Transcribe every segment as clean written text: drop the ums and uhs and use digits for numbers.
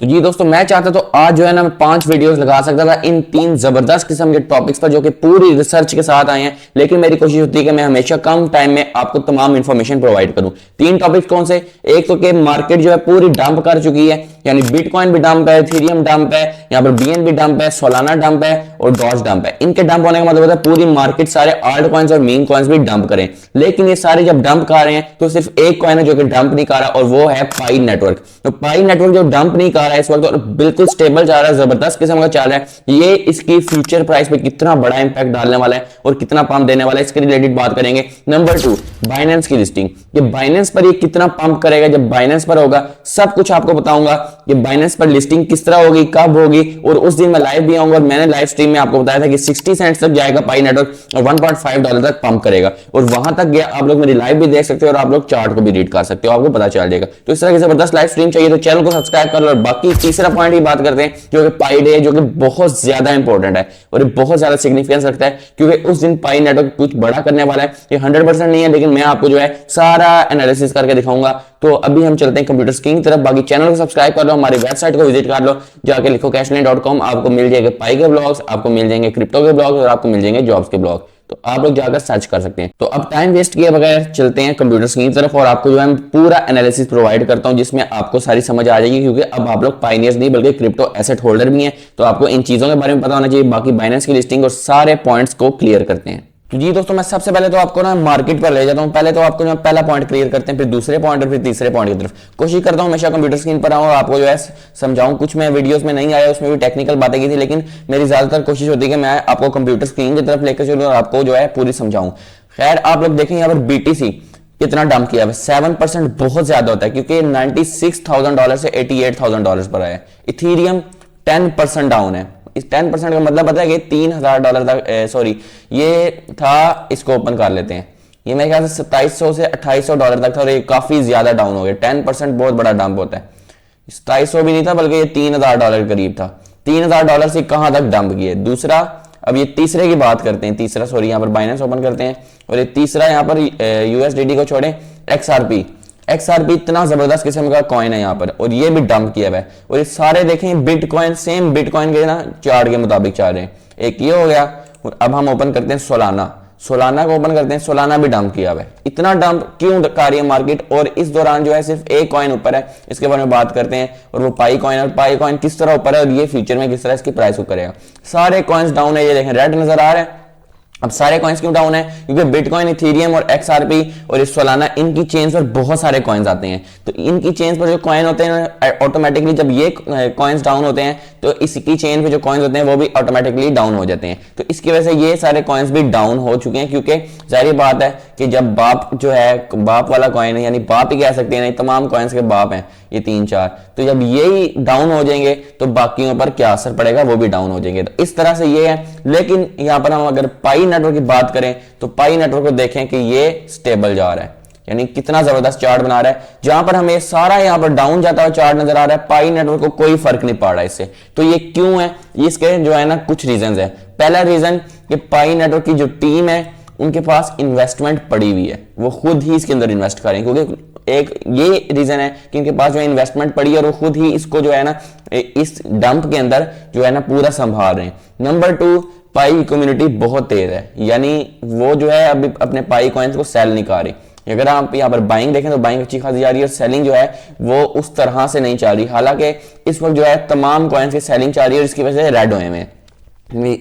तो जी दोस्तों, मैं चाहता तो आज जो है ना मैं 5 वीडियोस लगा सकता था इन 3 जबरदस्त किस्म के टॉपिक्स पर जो कि पूरी रिसर्च के साथ आए हैं, लेकिन मेरी कोशिश होती है कि मैं हमेशा कम टाइम में आपको तमाम इंफॉर्मेशन प्रोवाइड करूं। 3 टॉपिक्स कौन से? एक तो कि मार्केट जो है पूरी डंप कर चुकी है, यानी बिटकॉइन भी डंप है, इथेरियम डंप है, यहाँ पर बीएनबी डंप है, सोलाना डंप है और डॉज डंप है। इनके डंप होने का मतलब होता है पूरी मार्केट सारे आल्ट कॉइन्स और मीम कॉइन्स भी डंप करें, लेकिन ये सारे जब डंप कर रहे हैं तो सिर्फ एक कॉइन है जो कि डंप नहीं कर रहा और वो है पाई नेटवर्क। तो पाई नेटवर्क जो डंप नहीं कर रहा है इस वक्त और बिल्कुल स्टेबल जा रहा है, जबरदस्त किस्म का चल रहा है, ये इसकी फ्यूचर प्राइस पे कितना बड़ा इंपैक्ट डालने वाला है और कितना पंप देने वाला है, इसके रिलेटेड बात करेंगे। नंबर 2, बाइनेंस की लिस्टिंग। ये बाइनेंस पर ये कितना पंप करेगा जब बाइनेंस पर होगा, सब कुछ आपको बताऊंगा कि बाइनेंस पर लिस्टिंग किस तरह होगी, कब होगी। और उस दिन मैं लाइव भी आऊंगा और मैंने लाइव स्ट्रीम में आपको बताया था कि 60 सेंट्स तक जाएगा पाई नेटवर्क और $1.5 तक पंप करेगा, और वहां तक गया। आप लोग मेरी लाइव भी देख सकते हो और आप लोग चार्ट को भी रीड कर सकते हो, आपको पता चल जाएगा। तो इस तरह की जबरदस्त लाइव स्ट्रीम चाहिए तो चैनल को सब्सक्राइब कर लो। और बाकी तीसरा पॉइंट की बात करते हैं जो कि पाई डे, जो कि बहुत ज्यादा इंपॉर्टेंट है और बहुत ज्यादा सिग्निफिकेंस रखता है, क्योंकि उस दिन पाई नेटवर्क कुछ बड़ा करने वाला है। ये 100% नहीं है, लेकिन मैं आपको जो है सारा एनालिसिस करके दिखाऊंगा। तो अभी हम चलते हैं कंप्यूटर स्क्रीन की तरफ। बाकी चैनल को सब्सक्राइब कर लो, हमारी वेबसाइट को विजिट कर लो, जाके लिखो cashflow.com, आपको मिल जाएंगे पाई के ब्लॉग्स, आपको मिल जाएंगे क्रिप्टो के ब्लॉग्स और आपको मिल जाएंगे जॉब्स के ब्लॉग। तो आप लोग जाकर सर्च कर सकते हैं। तो अब टाइम वेस्ट किए बगैर चलते हैं कंप्यूटर स्क्रीन की तरफ और आपको जो है पूरा एनालिसिस प्रोवाइड करता हूं जिसमें आपको सारी समझ आ जाएगी, क्योंकि अब आप लोग पाइनियर्स नहीं बल्कि क्रिप्टो एसेट होल्डर भी हैं, तो आपको इन चीजों के बारे में पता होना चाहिए। बाकी बाइनेंस की लिस्टिंग और सारे पॉइंट्स को क्लियर करते हैं। तो जी दोस्तों, मैं सबसे पहले तो आपको ना मार्केट पर ले जाता हूं। पहले तो आपको जो पहला पॉइंट क्लियर करते हैं, फिर दूसरे पॉइंट और फिर तीसरे पॉइंट की तरफ कोशिश करता हूं हमेशा कंप्यूटर स्क्रीन पर आऊं और आपको जो है समझाऊं। कुछ मैं वीडियोस में नहीं आया, उसमें भी टेक्निकल बातें की थी, लेकिन मेरी ज्यादातर कोशिश होती है कि मैं आपको कंप्यूटर स्क्रीन की तरफ लेकर चलूं और आपको जो है पूरी समझाऊं। खैर, आप लोग देखें यहाँ पर बीटीसी कितना डंप किया है, 7% बहुत ज्यादा होता है, क्योंकि $96,000 से $88,000 पर आया। इथेरियम 10% डाउन है। इस 10% का मतलब पता है कि $3,000 तक, सॉरी ये था, इसको ओपन कर लेते हैं, ये मेरे ख्याल से 2700 से $2,800 तक था और ये काफी ज्यादा डाउन हो गया। 10% बहुत बड़ा डंप होता है। 2700 भी नहीं था बल्कि ये $3,000 के करीब था। $3,000 से कहां तक डंप किए। दूसरा, अब ये तीसरे की बात करते हैं। तीसरा, सॉरी, यहाँ पर बाइनेंस ओपन करते हैं और ये तीसरा यहाँ पर यूएसडीटी को छोड़े, एक्सआरपी इतना जबरदस्त किस्म का कॉइन है यहाँ पर और ये भी डंप किया हुआ है। और ये सारे देखें बिटकॉइन, सेम बिटकॉइन के ना चार्ट के मुताबिक चल रहे हैं। एक ये हो गया और अब हम ओपन करते हैं सोलाना को ओपन करते हैं। सोलाना भी डंप किया हुआ है। इतना डंप क्यों कर रही है मार्केट? और इस दौरान जो है सिर्फ एक कॉइन ऊपर है, इसके बारे में बात करते हैं, और वो पाई कॉइन। और पाई कॉइन किस तरह ऊपर है और ये फ्यूचर में किस तरह इसकी प्राइस को करेगा। सारे कॉइन्स डाउन है, ये देखें रेड नजर आ रहा है। अब सारे कॉइन्स क्यों डाउन है? क्योंकि बिटकॉइन, इथेरियम और एक्सआरपी और इस सोलाना, इनकी चेन्स पर बहुत सारे कॉइन्स आते हैं। तो इनकी चेन्स पर जो कॉइन होते हैं ऑटोमेटिकली, जब ये कॉइन्स डाउन होते हैं तो इसकी चेन पे जो कॉइन्स होते हैं वो भी ऑटोमेटिकली डाउन हो जाते हैं। तो इसकी वजह से ये सारे कॉइन्स भी डाउन हो चुके हैं, क्योंकि जाहिर बात है कि जब बाप जो है, बाप वाला कॉइन है, यानी बाप ही कह सकते हैं, नहीं तमाम कॉइन्स के बाप हैं ये 3-4, तो जब यही डाउन हो जाएंगे तो बाकियों पर क्या असर पड़ेगा, वो भी डाउन हो जाएंगे। तो इस तरह से ये है। लेकिन यहां पर हम अगर पाई नेटवर्क की बात करें तो पाई नेटवर्क को देखें कि ये स्टेबल जा रहा है, यानी कितना जबरदस्त चार्ट बना रहा है। जहां पर हमें सारा यहां पर डाउन जाता हुआ चार्ट नजर आ रहा है, पाई नेटवर्क को कोई फर्क नहीं पड़ रहा है इससे। तो ये क्यों है? इसके जो है ना कुछ रीजन है। पहला रीजन कि पाई नेटवर्क की जो टीम है उनके पास इन्वेस्टमेंट पड़ी हुई है, वो खुद ही इसके अंदर इन्वेस्ट करें, क्योंकि एक ये रीजन है कि इनके पास जो है इन्वेस्टमेंट पड़ी है और वो खुद ही इसको जो है ना इस डंप के अंदर जो है ना पूरा संभाल रहे हैं। नंबर 2, पाई कम्युनिटी बहुत तेज है, यानी वो जो है अभी अपने पाई कॉइन्स को सेल नहीं कर रही। अगर आप यहाँ पर बाइंग देखें तो बाइंग अच्छी खासी जा रही है और सेलिंग जो है वो उस तरह से नहीं चल रही। हालांकि इस वक्त जो है तमाम कॉइन्स की सेलिंग चल रही है और इसकी वजह से रेड हुए हैं।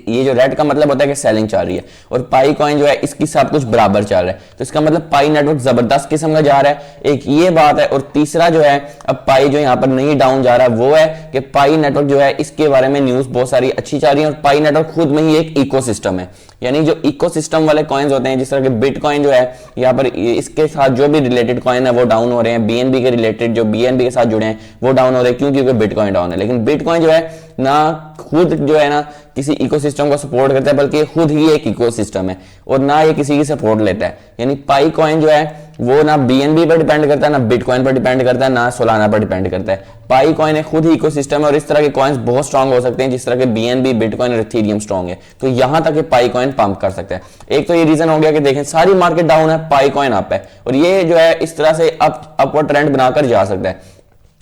ये जो रेड का मतलब होता है कि सेलिंग चल रही है और पाई कॉइन जो है इसकी सब कुछ बराबर चल रहा है। तो इसका मतलब पाई नेटवर्क जबरदस्त किस्म का जा रहा है, एक ये बात है। और तीसरा जो है, अब पाई जो यहाँ पर नहीं डाउन जा रहा है वो है कि पाई नेटवर्क जो है इसके बारे में न्यूज बहुत सारी अच्छी चल रही है और पाई नेटवर्क खुद में ही एक इकोसिस्टम है। यानी जो इकोसिस्टम वाले कॉइन्स होते हैं, जिस तरह के बिटकॉइन जो है यहाँ पर, इसके साथ जो भी रिलेटेड कॉइन है वो डाउन हो रहे हैं। बीएनबी के रिलेटेड जो बीएनबी के साथ जुड़े हैं वो डाउन हो रहे हैं, क्यों? क्योंकि बिटकॉइन डाउन है। लेकिन बिटकॉइन जो है ना खुद जो है ना किसी इकोसिस्टम को सपोर्ट करता है, बल्कि खुद ही एक इकोसिस्टम है और ना ये किसी की सपोर्ट लेता है। यानी पाई कॉइन जो है वो ना बीएनबी पर डिपेंड करता है, ना बिटकॉइन पर डिपेंड करता है, ना सोलाना पर डिपेंड करता है। पाई कॉइन एक खुद ही इकोसिस्टम है और इस तरह के कॉइन्स बहुत स्ट्रांग हो सकते हैं, जिस तरह के बीएनबी, बिटकॉइन और इथेरियम स्ट्रांग है। तो यहां तक पाई कॉइन पंप कर सकते हैं। एक तो ये रीजन हो गया कि देखें सारी मार्केट डाउन है, पाई कॉइन अप है और ये जो है इस तरह से अपवर्ड ट्रेंड बनाकर जा सकता है।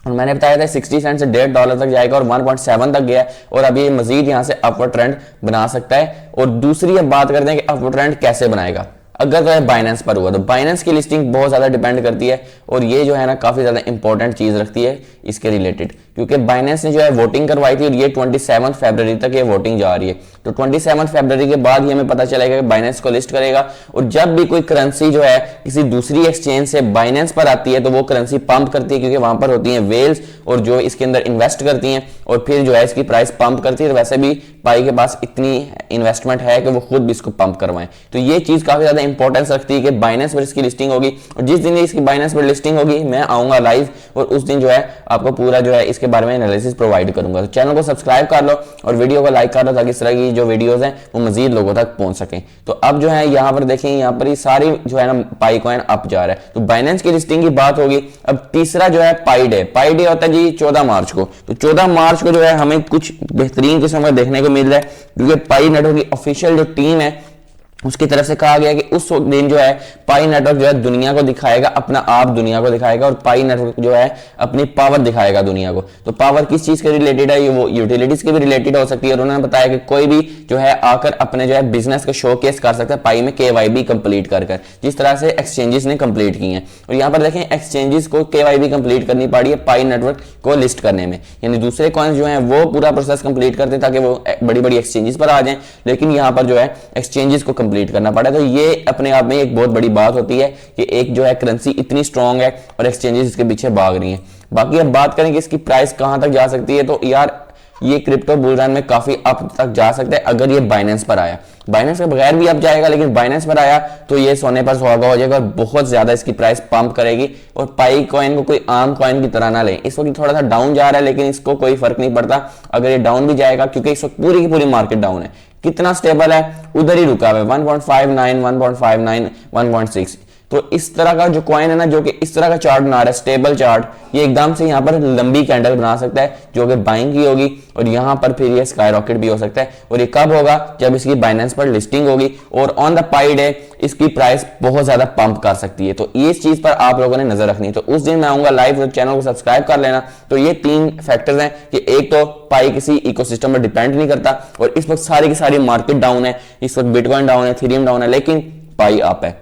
और मैंने बताया था 60 सेंट से $1.5 तक जाएगा और 1.7 तक गया है और अभी ये मजीद यहाँ से अपवर्ड ट्रेंड बना सकता है। और दूसरी अब बात करते हैं कि अपवर्ड ट्रेंड कैसे बनाएगा। अगर वह बाइनेंस पर हुआ तो बाइनेंस की लिस्टिंग बहुत ज़्यादा डिपेंड करती है और ये जो है ना काफ़ी ज़्यादा इंपॉर्टेंट चीज़ रखती है इसके रिलेटेड, क्योंकि बाइनेंस ने जो है वोटिंग करवाई थी और ये 27 फरवरी तक ये वोटिंग जा रही है। तो 27 फरवरी के बाद ही हमें पता चलेगा कि बाइनेंस को लिस्ट करेगा। और जब भी कोई करेंसी जो है किसी दूसरी एक्सचेंज से बाइनेंस पर आती है तो वो करेंसी पंप करती है, क्योंकि वहां पर होती हैं वेल्स और जो इसके अंदर इन्वेस्ट करती हैं और फिर जो है इसकी प्राइस पंप करती है। तो वैसे भी पाई के पास इतनी इन्वेस्टमेंट है कि वो खुद भी इसको पंप करवाएं। तो ये चीज़ काफ़ी ज़्यादा इंपॉर्टेंस रखती है कि बाइनेंस पर इसकी लिस्टिंग होगी और जिस दिन इसकी बाइनेंस पर लिस्टिंग होगी मैं आऊँगा लाइव और उस दिन जो है आपको पूरा जो है इसके बारे में एनालिसिस प्रोवाइड करूंगा। तो चैनल को सब्सक्राइब कर लो और वीडियो को लाइक कर लो ताकि इस तरह की जो वीडियोस हैं वो मजीद लोगों तक पहुंच सकें। तो अब जो है यहाँ पर देखें, यहाँ पर ये सारी जो है ना पाई कॉइन अप जा रहा है। तो बाइनेंस की लिस्टिंग की बात होगी। अब तीसरा जो है पाई डे होता है जी 14 मार्च को। तो 14 मार्च को जो है हमें कुछ बेहतरीन किस्म का देखने को मिल रहा है, क्योंकि पाई नेटवर्क की ऑफिशियल जो टीम है उसकी तरफ से कहा गया कि उस दिन जो है पाई नेटवर्क जो है दुनिया को दिखाएगा, अपना आप दुनिया को दिखाएगा और पाई नेटवर्क जो है अपनी पावर दिखाएगा दुनिया को। तो पावर किस चीज के रिलेटेड है, ये वो यूटिलिटीज के भी रिलेटेड हो सकती है। और उन्होंने बताया कि कोई भी जो है आकर अपने जो है बिजनेस को शोकेस कर सकता है पाई में KYB कंप्लीट कर जिस तरह से एक्सचेंजेस ने कंप्लीट की हैं। और यहाँ पर देखें एक्सचेंजेस को KYB कंप्लीट करनी पड़ी है पाई नेटवर्क को लिस्ट करने में, यानी दूसरे कॉइन्स जो है वो पूरा प्रोसेस कंप्लीट करते ताकि वो बड़ी बड़ी एक्सचेंजेस पर आ जाएं, लेकिन यहाँ पर जो है एक्सचेंजेस को कंप्लीट करना पड़ा। तो ये अपने आप में एक बहुत बड़ी बात होती है कि एक जो है करेंसी इतनी स्ट्रांग है और एक्सचेंजेस इसके पीछे भाग रही हैं। बाकी अब बात करें कि इसकी प्राइस कहां तक जा सकती है, तो यार ये क्रिप्टो बुल रन में काफी अप तक जा सकता है अगर ये बाइनेंस पर आया। बाइनेंस के बगैर भी अब जाएगा, लेकिन बाइनेंस पर आया तो ये सोने पर सुहागा हो जाएगा और बहुत ज्यादा इसकी प्राइस पंप करेगी। और पाई कॉइन को कोई आम कॉइन की तरह ना लें। इस वक्त थोड़ा सा डाउन जा रहा है लेकिन इसको कोई फर्क नहीं पड़ता अगर ये डाउन भी जाएगा, क्योंकि इस वक्त पूरी की पूरी मार्केट डाउन है। कितना स्टेबल है, उधर ही रुका हुआ है 1.59 1.59 1.6। तो इस तरह का जो कॉइन है ना, जो कि इस तरह का चार्ट बना रहा है स्टेबल चार्ट, ये एकदम से यहाँ पर लंबी कैंडल बना सकता है जो कि बाइंग की होगी और यहाँ पर फिर ये स्काई रॉकेट भी हो सकता है। और ये कब होगा, जब इसकी बाइनेंस पर लिस्टिंग होगी और ऑन द पाई डे इसकी प्राइस बहुत ज्यादा पंप कर सकती है। तो इस चीज पर आप लोगों ने नजर रखनी है। तो उस दिन मैं आऊंगा लाइव, तो चैनल को सब्सक्राइब कर लेना। तो ये 3 फैक्टर्स हैं कि एक तो पाई किसी इकोसिस्टम पर डिपेंड नहीं करता और इस वक्त सारी की सारी मार्केट डाउन है, इस वक्त बिटकॉइन डाउन है, इथेरियम डाउन है, लेकिन पाई अप है।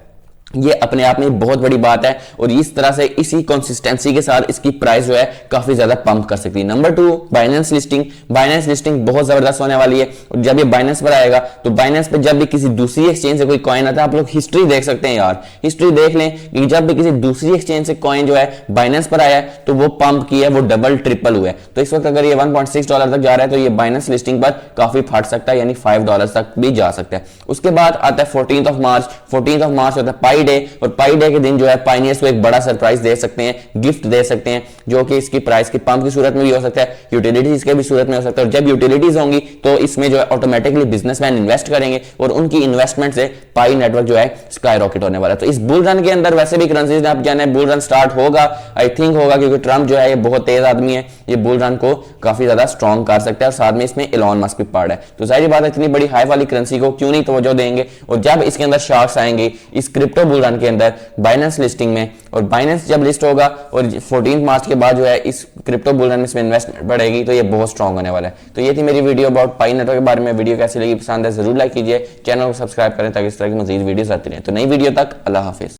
ये अपने आप में बहुत बड़ी बात है और इस तरह से इसी कंसिस्टेंसी के साथ इसकी प्राइस जो है काफी ज्यादा पंप कर सकती है। Number 2 Binance listing. Binance listing बहुत जबरदस्त होने वाली है और जब ये बाइनेंस पर आएगा तो बाइनेंस पर जब भी किसी दूसरी एक्सचेंज से कोई कॉइन आता है, आप लोग हिस्ट्री देख सकते हैं यार, हिस्ट्री देख लें कि जब भी किसी दूसरी एक्सचेंज से कॉइन जो है बाइनेंस पर आया है तो वो पंप किया है, वो डबल ट्रिपल हुआ है। तो इस वक्त अगर ये $1.6 तक जा रहा है तो ये बाइनेंस लिस्टिंग पर काफी फट सकता है, यानी $5 तक भी जा सकता है। उसके बाद आता है 14 मार्च। 14 मार्च होता है पाई डे और पाई डे के दिन जो है पाइनियर्स को एक बड़ा सरप्राइज दे सकते हैं, गिफ्ट दे सकते हैं, जो कि इसकी प्राइस की पंप की सूरत में भी हो सकता है, यूटिलिटीज के भी सूरत में हो सकता है। और जब यूटिलिटीज होंगी तो इसमें जो है ऑटोमेटिकली बिजनेसमैन इन्वेस्ट करेंगे और उनकी इन्वेस्टमेंट से पाई नेटवर्क जो है स्काई रॉकेट होने वाला है। तो इस बुल रन के अंदर वैसे भी करेंसीज आप जाने बुल रन स्टार्ट होगा, आई थिंक होगा, क्योंकि ट्रम्प जो है ये बहुत तेज आदमी है, ये बुल रन को काफी ज्यादा स्ट्रॉन्ग कर सकता है और साथ में इसमें इलॉन मस्क भी पार्ट है। तो जाहिर बात है इतनी बड़ी हाई वाली करेंसी को क्यों नहीं तवज्जो देंगे। और जब इसके अंदर शार्क्स आएंगे इस क्रिप्टो बुल रन के अंदर बाइनेंस लिस्टिंग में, और बाइनेंस जब लिस्ट होगा और 14 मार्च के बाद जो है इस क्रिप्टो बुल रन में इसमें इन्वेस्टमेंट बढ़ेगी तो ये बहुत स्ट्रॉन्ग होने वाला है। तो ये थी मेरी वीडियो अबाउट पाई नेटवर्क के बारे में। वीडियो कैसी लगी, पसंद है जरूर लाइक कीजिए, चैनल को सब्सक्राइब करें ताकि इस तरह की मजीद वीडियोस आती रहे। तो नई वीडियो तक अल्लाह हाफिज।